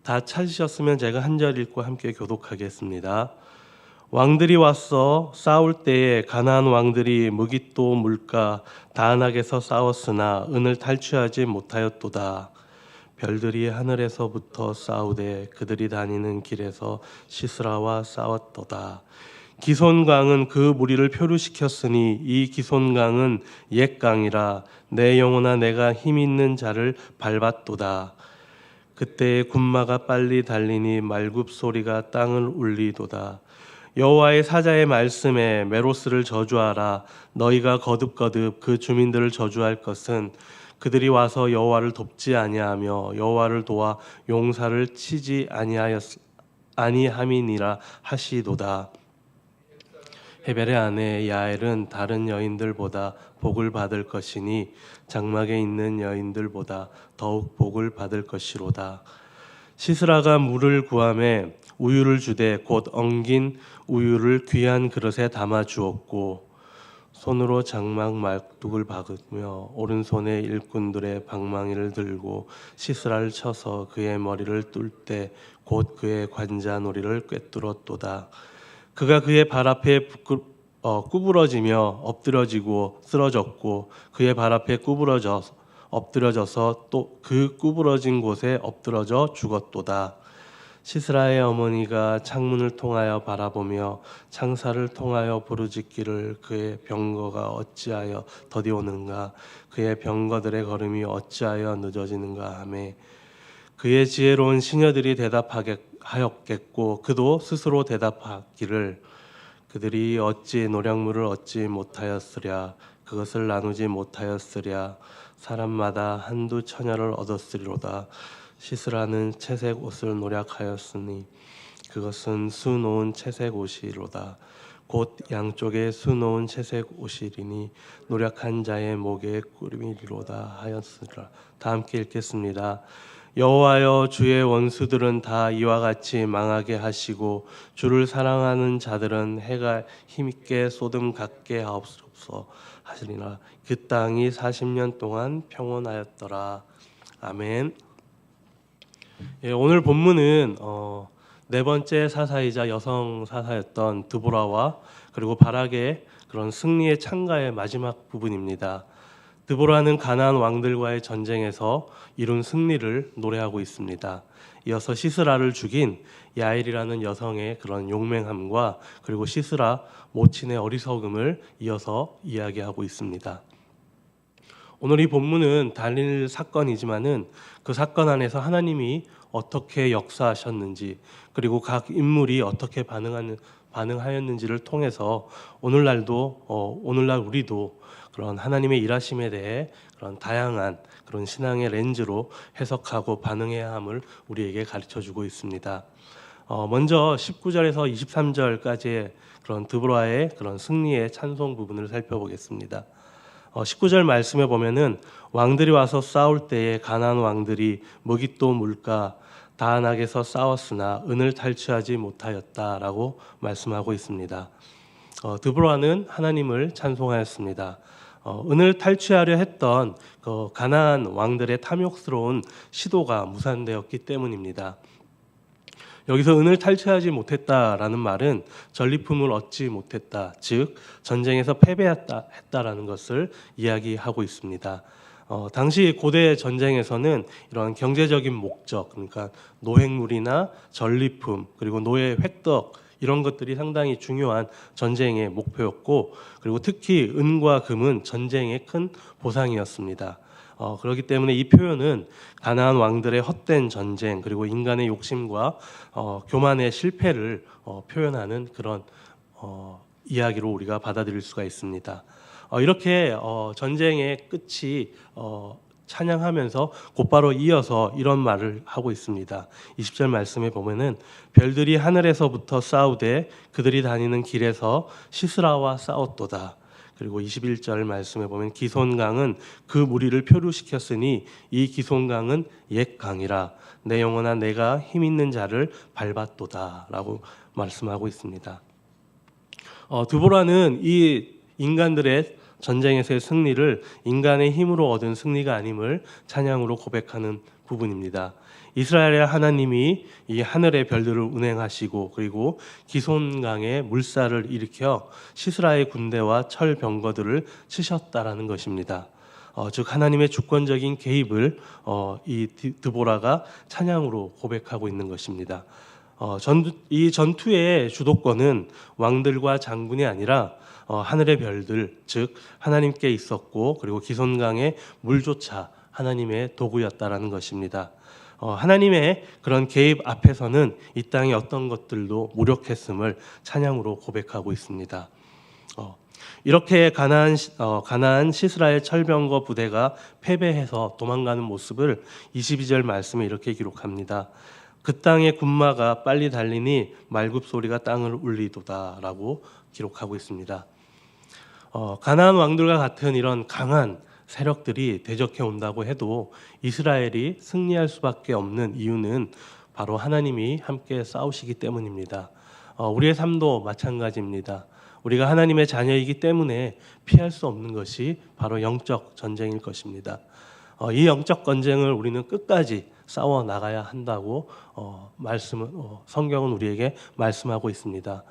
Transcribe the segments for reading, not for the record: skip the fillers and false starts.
다 찾으셨으면 제가 한 절 읽고 함께 교독하겠습니다. 왕들이 왔어 싸울 때에 가나안 왕들이 무깃도 물가 다안악에서 싸웠으나 은을 탈취하지 못하였도다. 별들이 하늘에서부터 싸우되 그들이 다니는 길에서 시스라와 싸웠도다. 기손강은 그 무리를 표류시켰으니 이 기손강은 옛 강이라 내 영혼아 내가 힘 있는 자를 밟았도다. 그때에 군마가 빨리 달리니 말굽 소리가 땅을 울리도다. 여호와의 사자의 말씀에 메로스를 저주하라. 너희가 거듭거듭 그 주민들을 저주할 것은 그들이 와서 여호와를 돕지 아니하며 여호와를 도와 용사를 치지 아니함이니라 하시도다. 헤벨의 아내 야엘은 다른 여인들보다 복을 받을 것이니 장막에 있는 여인들보다 더욱 복을 받을 것이로다. 시스라가 물을 구하매 우유를 주되 곧 엉긴 우유를 귀한 그릇에 담아 주었고 손으로 장막 말뚝을 박으며 오른손에 일꾼들의 방망이를 들고 시스라를 쳐서 그의 머리를 뚫 때 곧 그의 관자놀이를 꿰뚫었도다. 그가 그의 발 앞에 구부러지며 엎드러지고 쓰러졌고 그의 발 앞에 엎드러져서 또 그 구부러진 곳에 엎드러져 죽었도다. 시스라의 어머니가 창문을 통하여 바라보며 창살을 통하여 부르짖기를 그의 병거가 어찌하여 더디오는가 그의 병거들의 걸음이 어찌하여 늦어지는가 하매 그의 지혜로운 시녀들이 대답하였겠고 그도 스스로 대답하기를 그들이 어찌 노량물을 얻지 못하였으랴 그것을 나누지 못하였으랴 사람마다 한두 처녀를 얻었으리로다. 시스라는 채색 옷을 노략하였으니 그것은 수놓은 채색 옷이로다. 곧 양쪽에 수놓은 채색 옷이리니 노략한 자의 목에 꾸림이리로다 하였으리라. 다 함께 읽겠습니다. 여호와여 주의 원수들은 다 이와 같이 망하게 하시고 주를 사랑하는 자들은 해가 힘있게 쏟음 같게 하옵소서 하시리라. 그 땅이 40년 동안 평온하였더라. 아멘. 예, 오늘 본문은 네 번째 사사이자 여성 사사였던 드보라와 그리고 바락의 그런 승리의 창가의 마지막 부분입니다. 드보라는 가나안 왕들과의 전쟁에서 이룬 승리를 노래하고 있습니다. 이어서 시스라를 죽인 야엘이라는 여성의 그런 용맹함과 그리고 시스라 모친의 어리석음을 이어서 이야기하고 있습니다. 오늘 이 본문은 달릴 사건이지만은 그 사건 안에서 하나님이 어떻게 역사하셨는지 그리고 각 인물이 어떻게 반응하였는지를 통해서 오늘날 우리도 그런 하나님의 일하심에 대해 그런 다양한 그런 신앙의 렌즈로 해석하고 반응해야 함을 우리에게 가르쳐주고 있습니다. 먼저 19절에서 23절까지의 그런 드보라의 그런 승리의 찬송 부분을 살펴보겠습니다. 19절 말씀에 보면은 왕들이 와서 싸울 때에 가나안 왕들이 무깃도 물가 다안악에서 싸웠으나 은을 탈취하지 못하였다라고 말씀하고 있습니다. 드보라는 하나님을 찬송하였습니다. 은을 탈취하려 했던 그 가나안 왕들의 탐욕스러운 시도가 무산되었기 때문입니다. 여기서 은을 탈취하지 못했다라는 말은 전리품을 얻지 못했다, 즉 전쟁에서 패배했다라는 것을 이야기하고 있습니다. 당시 고대 전쟁에서는 이런 경제적인 목적, 그러니까 노획물이나 전리품 그리고 노예 획득 이런 것들이 상당히 중요한 전쟁의 목표였고, 그리고 특히 은과 금은 전쟁의 큰 보상이었습니다. 그렇기 때문에 이 표현은 가나안 왕들의 헛된 전쟁 그리고 인간의 욕심과 교만의 실패를 표현하는 그런 이야기로 우리가 받아들일 수가 있습니다. 이렇게 전쟁의 끝이 찬양하면서 곧바로 이어서 이런 말을 하고 있습니다. 20절 말씀에 보면은 별들이 하늘에서부터 싸우되 그들이 다니는 길에서 시스라와 싸웠도다. 그리고 21절 말씀에 보면 기손강은 그 무리를 표류시켰으니 이 기손강은 옛 강이라 내 영혼아 내가 힘 있는 자를 밟았도다 라고 말씀하고 있습니다. 드보라는 이 인간들의 전쟁에서의 승리를 인간의 힘으로 얻은 승리가 아님을 찬양으로 고백하는 부분입니다. 이스라엘의 하나님이 이 하늘의 별들을 운행하시고 그리고 기손강에 물살을 일으켜 시스라의 군대와 철 병거들을 치셨다라는 것입니다. 즉 하나님의 주권적인 개입을 이 드보라가 찬양으로 고백하고 있는 것입니다. 이 전투의 주도권은 왕들과 장군이 아니라 하늘의 별들, 즉 하나님께 있었고 그리고 기손강의 물조차 하나님의 도구였다라는 것입니다. 하나님의 그런 개입 앞에서는 이 땅의 어떤 것들도 무력했음을 찬양으로 고백하고 있습니다. 이렇게 가나안 시스라의 철병거 부대가 패배해서 도망가는 모습을 22절 말씀에 이렇게 기록합니다. 그 땅의 군마가 빨리 달리니 말굽 소리가 땅을 울리도다라고 기록하고 있습니다. 가나안 왕들과 같은 이런 강한 세력들이 대적해 온다고 해도 이스라엘이 승리할 수밖에 없는 이유는 바로 하나님이 함께 싸우시기 때문입니다. 우리의 삶도 마찬가지입니다. 우리가 하나님의 자녀이기 때문에 피할 수 없는 것이 바로 영적 전쟁일 것입니다. 이 영적 전쟁을 우리는 끝까지 싸워 나가야 한다고 성경은 우리에게 말씀하고 있습니다.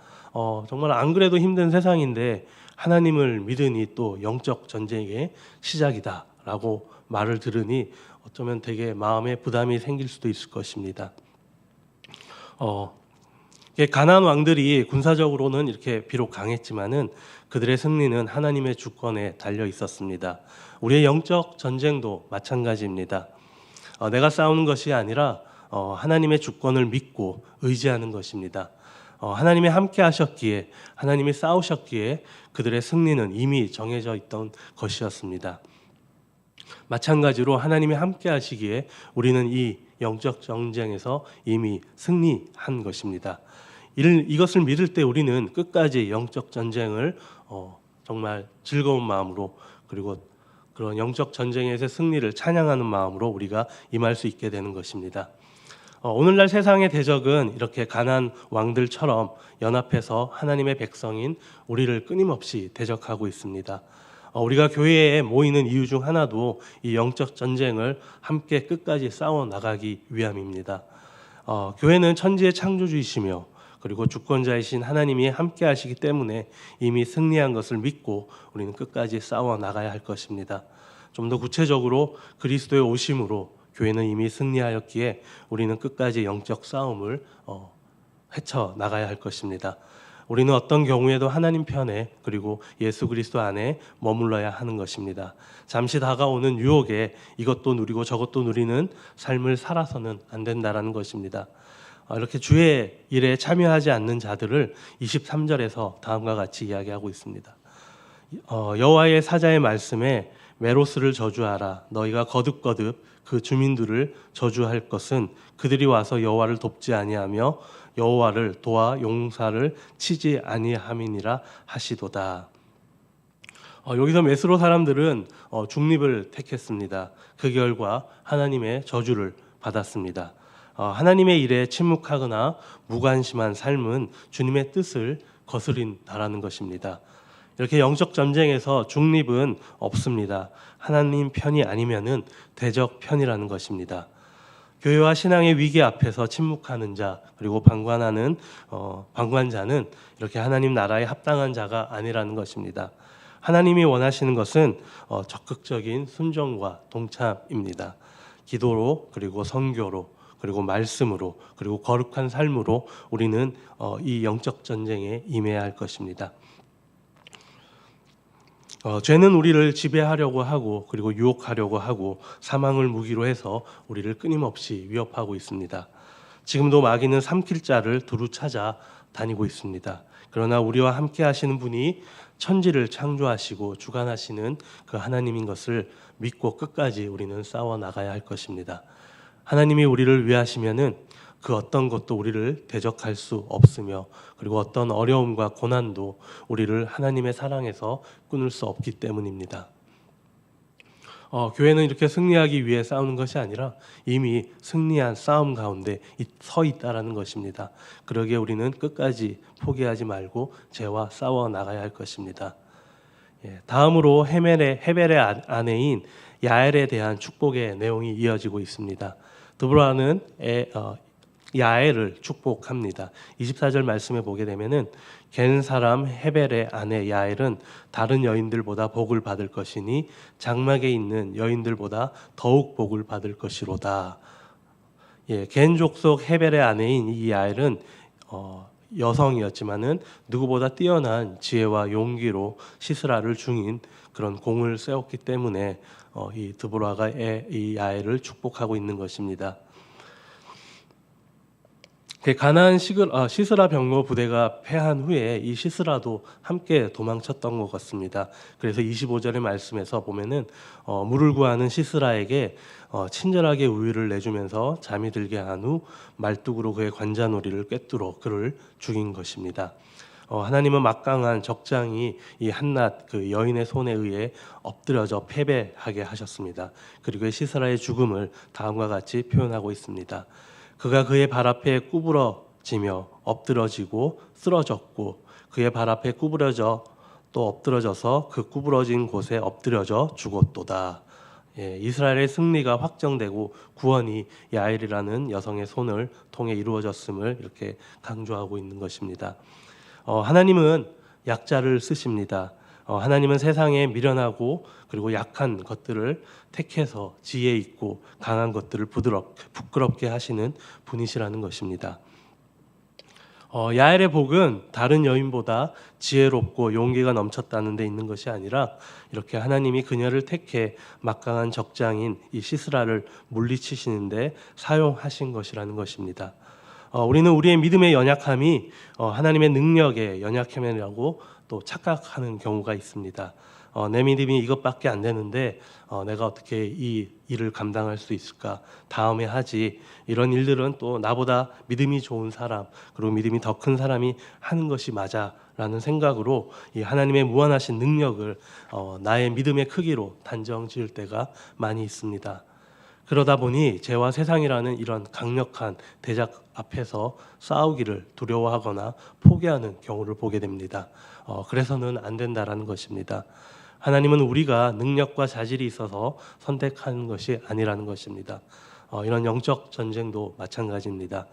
정말 안 그래도 힘든 세상인데 하나님을 믿으니 또 영적 전쟁의 시작이다라고 말을 들으니 어쩌면 되게 마음에 부담이 생길 수도 있을 것입니다. 가나안 왕들이 군사적으로는 이렇게 비록 강했지만은 그들의 승리는 하나님의 주권에 달려 있었습니다. 우리의 영적 전쟁도 마찬가지입니다. 내가 싸우는 것이 아니라 하나님의 주권을 믿고 의지하는 것입니다. 하나님이 함께 하셨기에 하나님이 싸우셨기에 그들의 승리는 이미 정해져 있던 것이었습니다. 마찬가지로 하나님이 함께 하시기에 우리는 이 영적 전쟁에서 이미 승리한 것입니다. 이것을 믿을 때 우리는 끝까지 영적 전쟁을 정말 즐거운 마음으로 그리고 그런 영적 전쟁에서 승리를 찬양하는 마음으로 우리가 임할 수 있게 되는 것입니다. 오늘날 세상의 대적은 이렇게 가나안 왕들처럼 연합해서 하나님의 백성인 우리를 끊임없이 대적하고 있습니다. 우리가 교회에 모이는 이유 중 하나도 이 영적 전쟁을 함께 끝까지 싸워 나가기 위함입니다. 교회는 천지의 창조주이시며 그리고 주권자이신 하나님이 함께 하시기 때문에 이미 승리한 것을 믿고 우리는 끝까지 싸워 나가야 할 것입니다. 좀 더 구체적으로 그리스도의 오심으로 교회는 이미 승리하였기에 우리는 끝까지 영적 싸움을 헤쳐 나가야 할 것입니다. 우리는 어떤 경우에도 하나님 편에 그리고 예수 그리스도 안에 머물러야 하는 것입니다. 잠시 다가오는 유혹에 이것도 누리고 저것도 누리는 삶을 살아서는 안 된다라는 것입니다. 이렇게 주의 일에 참여하지 않는 자들을 23절에서 다음과 같이 이야기하고 있습니다. 여호와의 사자의 말씀에 메로스를 저주하라. 너희가 거듭거듭 그 주민들을 저주할 것은 그들이 와서 여호와를 돕지 아니하며 여호와를 도와 용사를 치지 아니함이니라 하시도다. 여기서 메스로 사람들은 중립을 택했습니다. 그 결과 하나님의 저주를 받았습니다. 하나님의 일에 침묵하거나 무관심한 삶은 주님의 뜻을 거스린다라는 것입니다. 이렇게 영적 전쟁에서 중립은 없습니다. 하나님 편이 아니면은 대적 편이라는 것입니다. 교회와 신앙의 위기 앞에서 침묵하는 자 그리고 방관자는 이렇게 하나님 나라에 합당한 자가 아니라는 것입니다. 하나님이 원하시는 것은 적극적인 순종과 동참입니다. 기도로 그리고 선교로 그리고 말씀으로 그리고 거룩한 삶으로 우리는 이 영적 전쟁에 임해야 할 것입니다. 죄는 우리를 지배하려고 하고 그리고 유혹하려고 하고 사망을 무기로 해서 우리를 끊임없이 위협하고 있습니다. 지금도 마귀는 삼킬 자를 두루 찾아 다니고 있습니다. 그러나 우리와 함께 하시는 분이 천지를 창조하시고 주관하시는 그 하나님인 것을 믿고 끝까지 우리는 싸워 나가야 할 것입니다. 하나님이 우리를 위하시면은 그 어떤 것도 우리를 대적할 수 없으며 그리고 어떤 어려움과 고난도 우리를 하나님의 사랑에서 끊을 수 없기 때문입니다. 교회는 이렇게 승리하기 위해 싸우는 것이 아니라 이미 승리한 싸움 가운데 서 있다라는 것입니다. 그러기에 우리는 끝까지 포기하지 말고 죄와 싸워 나가야 할 것입니다. 다음으로 헤벨의 아내인 야엘에 대한 축복의 내용이 이어지고 있습니다. 드보라는 야엘을 축복합니다. 24절 말씀에 보게 되면은 겐 사람 헤벨의 아내 야엘은 다른 여인들보다 복을 받을 것이니 장막에 있는 여인들보다 더욱 복을 받을 것이로다. 겐 족속 헤벨의 아내인 이 야엘은 여성이었지만은 누구보다 뛰어난 지혜와 용기로 시스라를 중인 그런 공을 세웠기 때문에 이 드보라가 이 야엘을 축복하고 있는 것입니다. 가나안 시스라 병거 부대가 패한 후에 이 시스라도 함께 도망쳤던 것 같습니다. 그래서 25절의 말씀에서 보면은 물을 구하는 시스라에게 친절하게 우유를 내주면서 잠이 들게 한 후 말뚝으로 그의 관자놀이를 꿰뚫어 그를 죽인 것입니다. 하나님은 막강한 적장이 이 한낱 그 여인의 손에 의해 엎드려져 패배하게 하셨습니다. 그리고 시스라의 죽음을 다음과 같이 표현하고 있습니다. 그가 그의 발 앞에 구부러지며 엎드러지고 쓰러졌고 그의 발 앞에 구부러져 또 엎드러져서 그 구부러진 곳에 엎드려져 죽었도다. 이스라엘의 승리가 확정되고 구원이 야엘이라는 여성의 손을 통해 이루어졌음을 이렇게 강조하고 있는 것입니다. 하나님은 약자를 쓰십니다. 하나님은 세상에 미련하고 그리고 약한 것들을 택해서 지혜 있고 강한 것들을 부끄럽게 하시는 분이시라는 것입니다. 야엘의 복은 다른 여인보다 지혜롭고 용기가 넘쳤다는 데 있는 것이 아니라 이렇게 하나님이 그녀를 택해 막강한 적장인 이 시스라를 물리치시는데 사용하신 것이라는 것입니다. 우리는 우리의 믿음의 연약함이 하나님의 능력의 연약함이라고 또 착각하는 경우가 있습니다. 내 믿음이 이것밖에 안 되는데 내가 어떻게 이 일을 감당할 수 있을까? 다음에 하지. 이런 일들은 또 나보다 믿음이 좋은 사람 그리고 믿음이 더 큰 사람이 하는 것이 맞아라는 생각으로 이 하나님의 무한하신 능력을 나의 믿음의 크기로 단정 지을 때가 많이 있습니다. 그러다 보니 죄와 세상이라는 이런 강력한 대적 앞에서 싸우기를 두려워하거나 포기하는 경우를 보게 됩니다. 그래서는 안 된다라는 것입니다. 하나님은 우리가 능력과 자질이 있어서 선택하는 것이 아니라는 것입니다. 이런 영적 전쟁도 마찬가지입니다.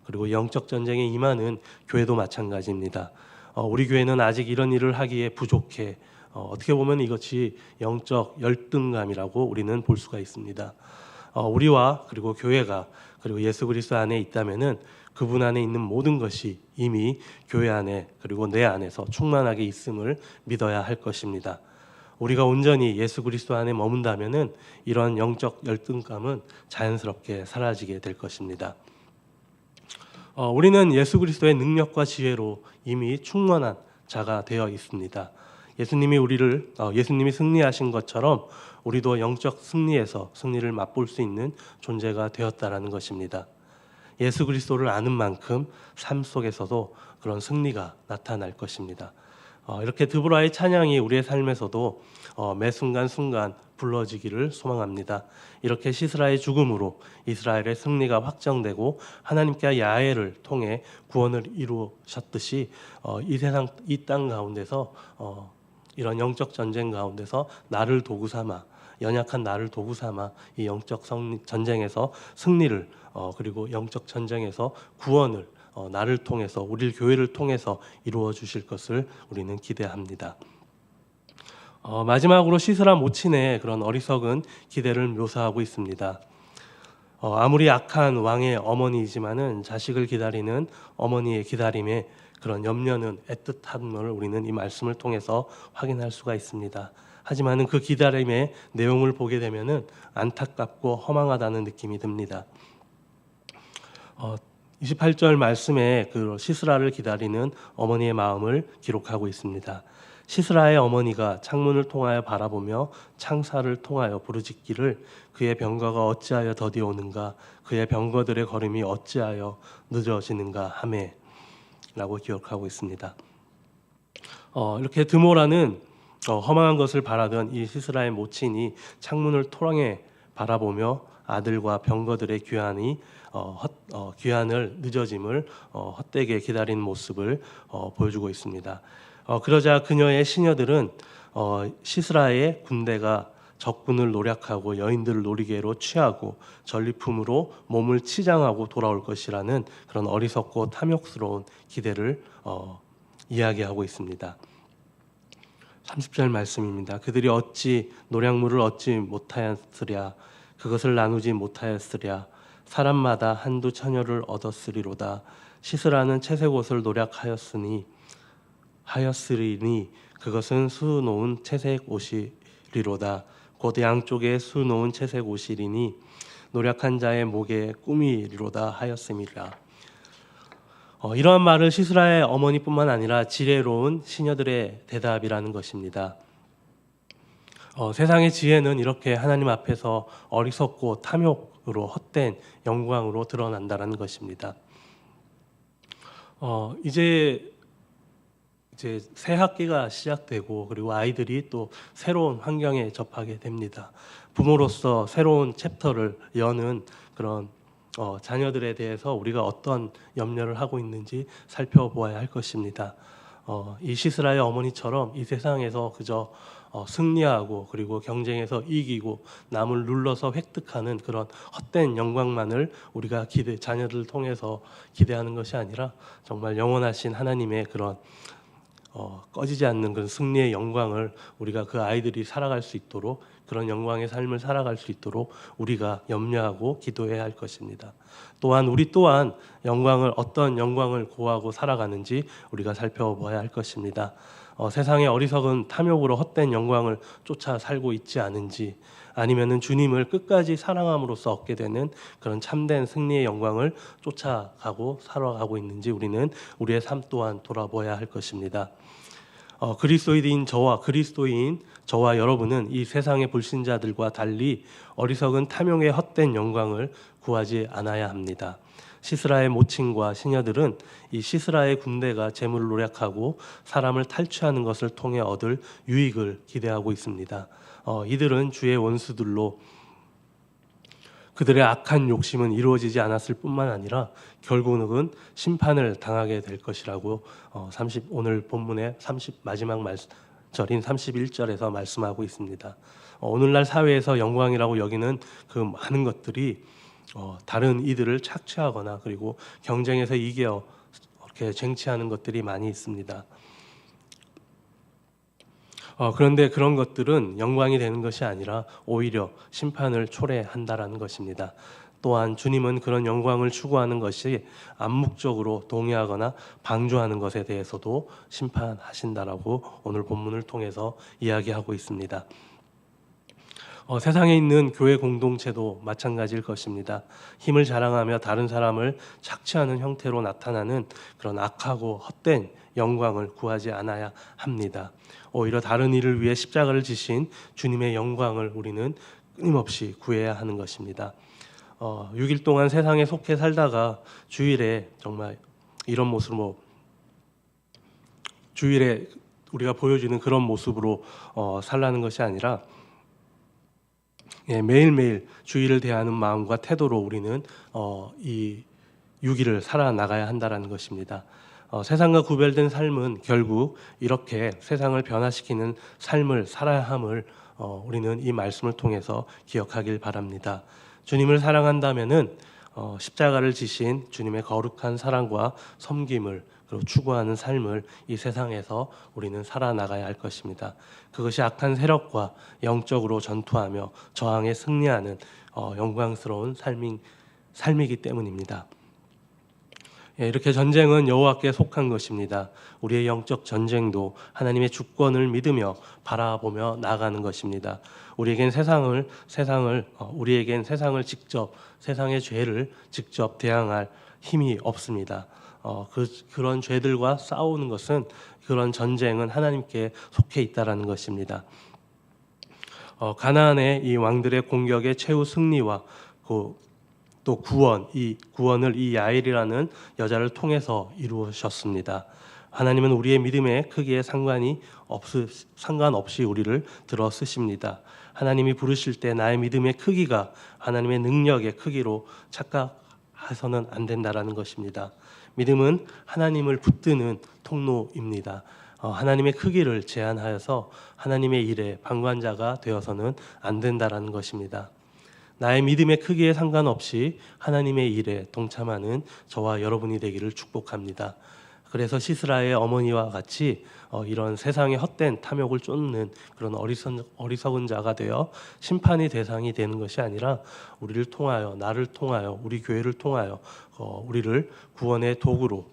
그리고 영적 전쟁에 임하는 교회도 마찬가지입니다. 우리 교회는 아직 이런 일을 하기에 부족해. 어떻게 보면 이것이 영적 열등감이라고 우리는 볼 수가 있습니다. 우리와 그리고 교회가 그리고 예수 그리스도 안에 있다면은 그분 안에 있는 모든 것이 이미 교회 안에 그리고 내 안에서 충만하게 있음을 믿어야 할 것입니다. 우리가 온전히 예수 그리스도 안에 머문다면은 이런 영적 열등감은 자연스럽게 사라지게 될 것입니다. 우리는 예수 그리스도의 능력과 지혜로 이미 충만한 자가 되어 있습니다. 예수님이 승리하신 것처럼 우리도 영적 승리에서 승리를 맛볼 수 있는 존재가 되었다라는 것입니다. 예수 그리스도를 아는 만큼 삶 속에서도 그런 승리가 나타날 것입니다. 이렇게 드보라의 찬양이 우리의 삶에서도 매 순간순간 불러지기를 소망합니다. 이렇게 시스라의 죽음으로 이스라엘의 승리가 확정되고 하나님께 야엘을 통해 구원을 이루셨듯이 이 땅 가운데서 이런 영적 전쟁 가운데서 나를 도구 삼아 연약한 나를 도구 삼아 이 영적 전쟁에서 승리를 그리고 영적 전쟁에서 구원을 나를 통해서 우리 교회를 통해서 이루어 주실 것을 우리는 기대합니다. 마지막으로 시스라 모친의 그런 어리석은 기대를 묘사하고 있습니다. 아무리 악한 왕의 어머니이지만은 자식을 기다리는 어머니의 기다림에 그런 염려는 애틋함을 우리는 이 말씀을 통해서 확인할 수가 있습니다. 하지만은 그 기다림의 내용을 보게 되면은 안타깝고 허망하다는 느낌이 듭니다. 28절 말씀에 그 시스라를 기다리는 어머니의 마음을 기록하고 있습니다. 시스라의 어머니가 창문을 통하여 바라보며 창살을 통하여 부르짖기를 그의 병거가 어찌하여 더디오는가 그의 병거들의 걸음이 어찌하여 늦어지는가 하매 라고 기억하고 있습니다. 이렇게 드모라는 허망한 것을 바라던 이 시스라의 모친이 창문을 통해 바라보며 아들과 병거들의 귀환을 늦어짐을 헛되게 기다리는 모습을 보여주고 있습니다. 그러자 그녀의 시녀들은 시스라의 군대가 적군을 노략하고 여인들을 놀이개로 취하고 전리품으로 몸을 치장하고 돌아올 것이라는 그런 어리석고 탐욕스러운 기대를 이야기하고 있습니다. 30절 말씀입니다. 그들이 어찌 노략물을 얻지 못하였으랴 그것을 나누지 못하였으랴 사람마다 한두 처녀를 얻었으리로다 씻으라는 채색 옷을 노략하였으리니 그것은 수놓은 채색 옷이리로다 곧 양쪽에 수놓은 채색 옷이리니 노략한 자의 목에 꿈이리로다 하였음이라. 이러한 말을 시스라의 어머니뿐만 아니라 지혜로운 시녀들의 대답이라는 것입니다. 세상의 지혜는 이렇게 하나님 앞에서 어리석고 탐욕으로 헛된 영광으로 드러난다는 것입니다. 이제 새 학기가 시작되고 그리고 아이들이 또 새로운 환경에 접하게 됩니다. 부모로서 새로운 챕터를 여는 그런 자녀들에 대해서 우리가 어떤 염려를 하고 있는지 살펴보아야 할 것입니다. 이 시스라의 어머니처럼 이 세상에서 그저 승리하고 그리고 경쟁에서 이기고 남을 눌러서 획득하는 그런 헛된 영광만을 우리가 자녀들을 통해서 기대하는 것이 아니라 정말 영원하신 하나님의 그런 꺼지지 않는 그런 승리의 영광을 우리가 그 아이들이 살아갈 수 있도록 그런 영광의 삶을 살아갈 수 있도록 우리가 염려하고 기도해야 할 것입니다. 또한 우리 또한 어떤 영광을 구하고 살아가는지 우리가 살펴봐야 할 것입니다. 세상의 어리석은 탐욕으로 헛된 영광을 쫓아 살고 있지 않은지 아니면은 주님을 끝까지 사랑함으로써 얻게 되는 그런 참된 승리의 영광을 쫓아가고 살아가고 있는지 우리는 우리의 삶 또한 돌아보아야 할 것입니다. 그리스도인 저와 여러분은 이 세상의 불신자들과 달리 어리석은 탐욕의 헛된 영광을 구하지 않아야 합니다. 시스라의 모친과 시녀들은 이 시스라의 군대가 재물을 노략하고 사람을 탈취하는 것을 통해 얻을 유익을 기대하고 있습니다. 이들은 주의 원수들로 그들의 악한 욕심은 이루어지지 않았을 뿐만 아니라 결국은 심판을 당하게 될 것이라고 오늘 본문의 마지막 절인 31절에서 말씀하고 있습니다. 오늘날 사회에서 영광이라고 여기는 그 많은 것들이 다른 이들을 착취하거나 그리고 경쟁에서 이겨 이렇게 쟁취하는 것들이 많이 있습니다. 그런데 그런 것들은 영광이 되는 것이 아니라 오히려 심판을 초래한다라는 것입니다. 또한 주님은 그런 영광을 추구하는 것이 암묵적으로 동의하거나 방조하는 것에 대해서도 심판하신다라고 오늘 본문을 통해서 이야기하고 있습니다. 세상에 있는 교회 공동체도 마찬가지일 것입니다. 힘을 자랑하며 다른 사람을 착취하는 형태로 나타나는 그런 악하고 헛된 영광을 구하지 않아야 합니다. 오히려 다른 이를 위해 십자가를 지신 주님의 영광을 우리는 끊임없이 구해야 하는 것입니다. 6일 동안 세상에 속해 살다가 주일에 정말 이런 모습으로 주일에 우리가 보여주는 그런 모습으로 살라는 것이 아니라 매일매일 주일을 대하는 마음과 태도로 우리는 이 6일을 살아나가야 한다는 것입니다. 세상과 구별된 삶은 결국 이렇게 세상을 변화시키는 삶을 살아야 함을 우리는 이 말씀을 통해서 기억하길 바랍니다. 주님을 사랑한다면은 십자가를 지신 주님의 거룩한 사랑과 섬김을 그리고 추구하는 삶을 이 세상에서 우리는 살아나가야 할 것입니다. 그것이 악한 세력과 영적으로 전투하며 저항에 승리하는 영광스러운 삶이기 때문입니다. 이렇게 전쟁은 여호와께 속한 것입니다. 우리의 영적 전쟁도 하나님의 주권을 믿으며 바라보며 나아가는 것입니다. 우리에겐 세상을 세상의 죄를 직접 대항할 힘이 없습니다. 그런 죄들과 싸우는 것은 그런 전쟁은 하나님께 속해 있다라는 것입니다. 가나안의 이 왕들의 공격의 최후 승리와 또 구원을 이 야엘이라는 여자를 통해서 이루셨습니다. 하나님은 우리의 믿음의 크기에 상관없이 우리를 들어 쓰십니다. 하나님이 부르실 때 나의 믿음의 크기가 하나님의 능력의 크기로 착각해서는 안 된다라는 것입니다. 믿음은 하나님을 붙드는 통로입니다. 하나님의 크기를 제한하여서 하나님의 일에 방관자가 되어서는 안 된다라는 것입니다. 나의 믿음의 크기에 상관없이 하나님의 일에 동참하는 저와 여러분이 되기를 축복합니다. 그래서 시스라의 어머니와 같이 이런 세상의 헛된 탐욕을 쫓는 그런 어리석은 자가 되어 심판의 대상이 되는 것이 아니라 우리를 통하여, 나를 통하여, 우리 교회를 통하여 우리를 구원의 도구로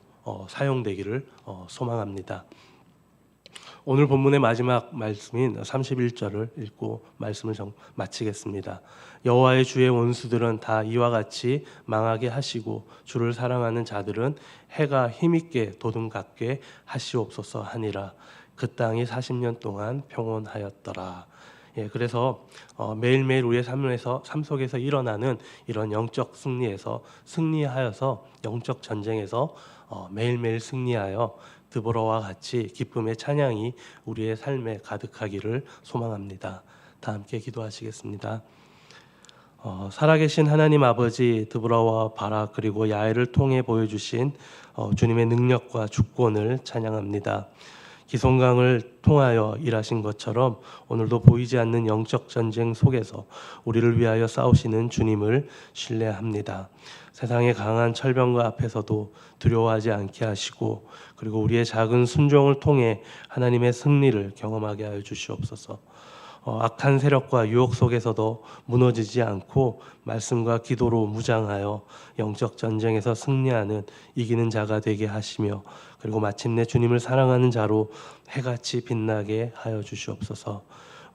사용되기를 소망합니다. 오늘 본문의 마지막 말씀인 31절을 읽고 말씀을 마치겠습니다. 여호와의 주의 원수들은 다 이와 같이 망하게 하시고 주를 사랑하는 자들은 해가 힘있게 도둠같게 하시옵소서 하니라. 그 땅이 40년 동안 평온하였더라. 그래서 매일매일 우리의 삶 속에서 일어나는 이런 영적 승리에서 승리하여서 영적 전쟁에서 매일매일 승리하여 드보라와 같이 기쁨의 찬양이 우리의 삶에 가득하기를 소망합니다. 다 함께 기도하시겠습니다. 살아계신 하나님 아버지, 드보라와 바락 그리고 야엘을 통해 보여주신 주님의 능력과 주권을 찬양합니다. 기송강을 통하여 일하신 것처럼 오늘도 보이지 않는 영적 전쟁 속에서 우리를 위하여 싸우시는 주님을 신뢰합니다. 세상의 강한 철병과 앞에서도 두려워하지 않게 하시고 그리고 우리의 작은 순종을 통해 하나님의 승리를 경험하게 하여 주시옵소서. 악한 세력과 유혹 속에서도 무너지지 않고 말씀과 기도로 무장하여 영적 전쟁에서 승리하는 이기는 자가 되게 하시며 그리고 마침내 주님을 사랑하는 자로 해같이 빛나게 하여 주시옵소서.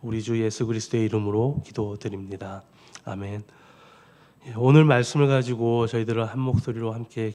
우리 주 예수 그리스도의 이름으로 기도드립니다. 아멘. 오늘 말씀을 가지고 저희들은 한 목소리로 함께